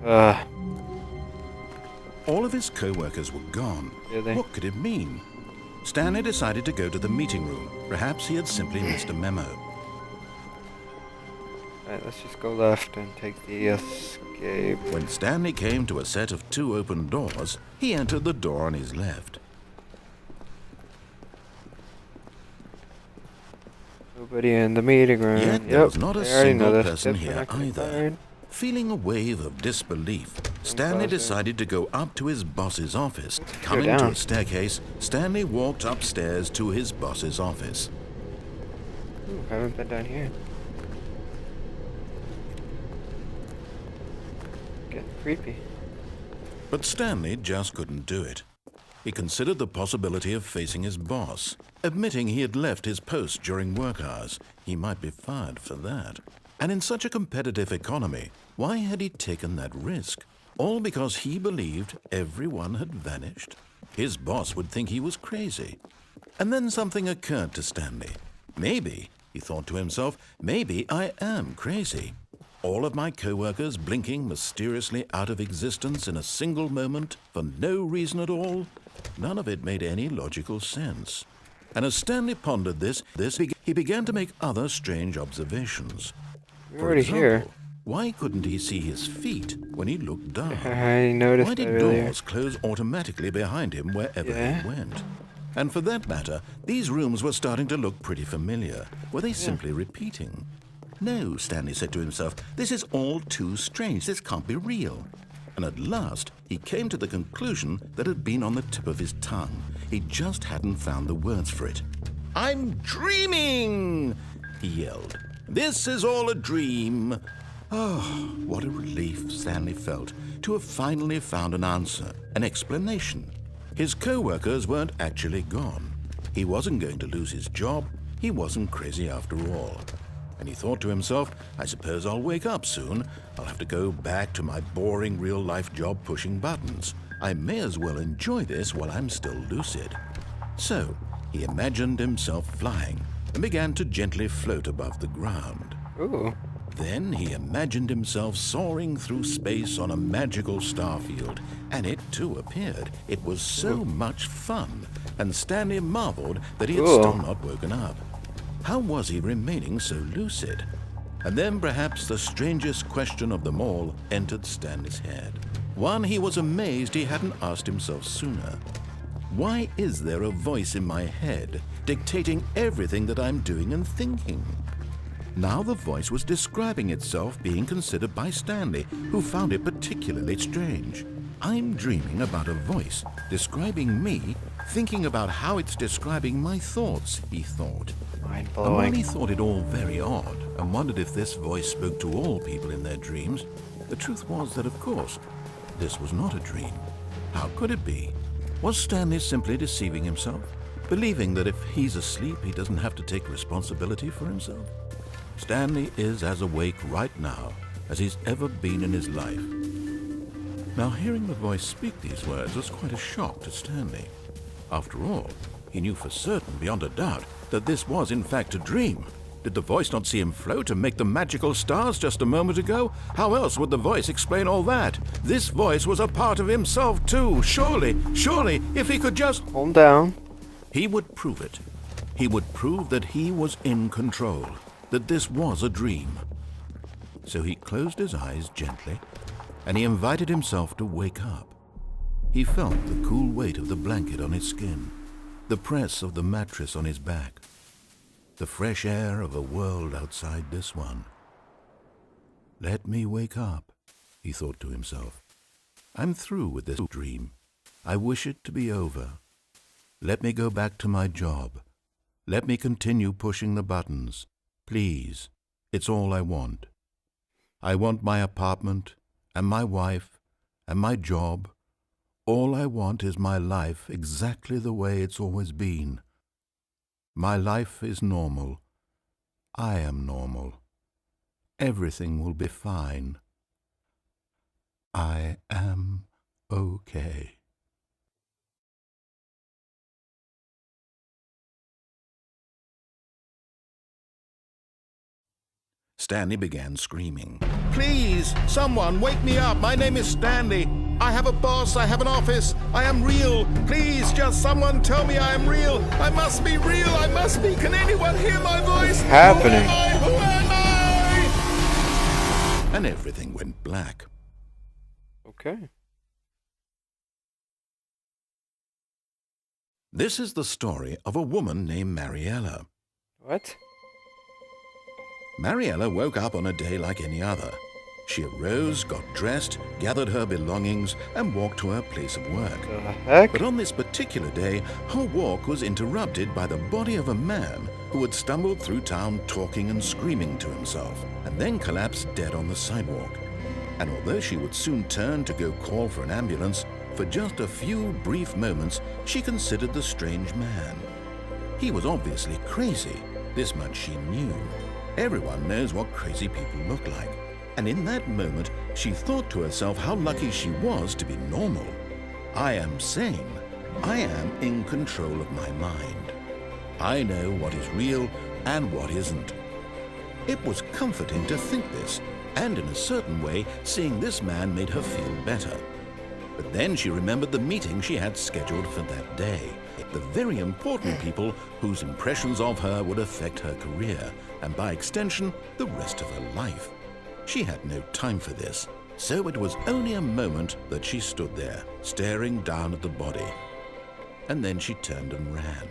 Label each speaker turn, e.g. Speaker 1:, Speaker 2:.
Speaker 1: Ugh.
Speaker 2: All of his co-workers were gone.
Speaker 1: Really?
Speaker 2: What could it mean? Stanley decided to go to the meeting room. Perhaps he had simply missed a memo.
Speaker 1: Alright, let's just go left and take the escape.
Speaker 2: When Stanley came to a set of 2 open doors, he entered the door on his left.
Speaker 1: Nobody in the meeting room.
Speaker 2: Yet there was not a
Speaker 1: I already know
Speaker 2: single
Speaker 1: this.
Speaker 2: person
Speaker 1: Yep,
Speaker 2: here
Speaker 1: connected,
Speaker 2: either.
Speaker 1: fine.
Speaker 2: Feeling a wave of disbelief, Stanley decided to go up to his boss's office.
Speaker 1: Go
Speaker 2: Coming to
Speaker 1: down.
Speaker 2: a staircase, Stanley walked upstairs to his boss's office.
Speaker 1: Ooh, haven't been down here. Getting creepy.
Speaker 2: But Stanley just couldn't do it. He considered the possibility of facing his boss. Admitting he had left his post during work hours, he might be fired for that. And in such a competitive economy, why had he taken that risk? All because he believed everyone had vanished? His boss would think he was crazy. And then something occurred to Stanley. Maybe, he thought to himself, maybe I am crazy. All of my co-workers blinking mysteriously out of existence in a single moment for no reason at all? None of it made any logical sense. And as Stanley pondered this, he began to make other strange observations.
Speaker 1: We're already here.
Speaker 2: Why couldn't he see his feet when he looked down?
Speaker 1: I noticed
Speaker 2: Why
Speaker 1: that
Speaker 2: did
Speaker 1: earlier.
Speaker 2: doors close automatically behind him wherever
Speaker 1: Yeah.
Speaker 2: he went? And for that matter, these rooms were starting to look pretty familiar. Were they simply repeating? No, Stanley said to himself, this is all too strange. This can't be real. And at last, he came to the conclusion that had been on the tip of his tongue. He just hadn't found the words for it. I'm dreaming, he yelled. This is all a dream. Oh, what a relief Stanley felt to have finally found an answer, an explanation. His co-workers weren't actually gone. He wasn't going to lose his job. He wasn't crazy after all. And he thought to himself, I suppose I'll wake up soon. I'll have to go back to my boring real-life job pushing buttons. I may as well enjoy this while I'm still lucid. So, he imagined himself flying and began to gently float above the ground.
Speaker 1: Ooh.
Speaker 2: Then he imagined himself soaring through space on a magical starfield, and it too appeared. It was so much fun, and Stanley marveled that he had still not woken up. How was he remaining so lucid? And then perhaps the strangest question of them all entered Stanley's head. One he was amazed he hadn't asked himself sooner. Why is there a voice in my head dictating everything that I'm doing and thinking? Now the voice was describing itself being considered by Stanley, who found it particularly strange. I'm dreaming about a voice describing me, thinking about how it's describing my thoughts, he thought. And while
Speaker 1: Mind-blowing.
Speaker 2: he thought it all very odd and wondered if this voice spoke to all people in their dreams, the truth was that, of course, this was not a dream. How could it be? Was Stanley simply deceiving himself, believing that if he's asleep, he doesn't have to take responsibility for himself? Stanley is as awake right now as he's ever been in his life. Now, hearing the voice speak these words was quite a shock to Stanley. After all, he knew for certain, beyond a doubt, that this was in fact a dream. Did the voice not see him float and make the magical stars just a moment ago? How else would the voice explain all that? This voice was a part of himself too. Surely, if he could just...
Speaker 1: Calm down.
Speaker 2: He would prove it. He would prove that he was in control, that this was a dream. So he closed his eyes gently, and he invited himself to wake up. He felt the cool weight of the blanket on his skin, the press of the mattress on his back, the fresh air of a world outside this one. Let me wake up, he thought to himself. I'm through with this dream. I wish it to be over. Let me go back to my job. Let me continue pushing the buttons. Please, it's all I want. I want my apartment, and my wife, and my job. All I want is my life exactly the way it's always been. My life is normal. I am normal. Everything will be fine. I am okay. Stanley began screaming. "Please, someone, wake me up. My name is Stanley. I have a boss. I have an office. I am real. Please, just someone tell me I am real. I must be real. I must be. Can anyone hear my voice?
Speaker 1: What's happening?
Speaker 2: Who am I? And everything went black.
Speaker 1: Okay.
Speaker 2: This is the story of a woman named Mariella.
Speaker 1: What?
Speaker 2: Mariella woke up on a day like any other. She arose, got dressed, gathered her belongings, and walked to her place of work.
Speaker 1: The heck?
Speaker 2: But on this particular day, her walk was interrupted by the body of a man who had stumbled through town talking and screaming to himself, and then collapsed dead on the sidewalk. And although she would soon turn to go call for an ambulance, for just a few brief moments she considered the strange man. He was obviously crazy, this much she knew. Everyone knows what crazy people look like. And in that moment, she thought to herself how lucky she was to be normal. I am sane. I am in control of my mind. I know what is real and what isn't. It was comforting to think this, and in a certain way, seeing this man made her feel better. But then she remembered the meeting she had scheduled for that day. The very important people whose impressions of her would affect her career, and by extension, the rest of her life. She had no time for this, so it was only a moment that she stood there, staring down at the body. And then she turned and ran.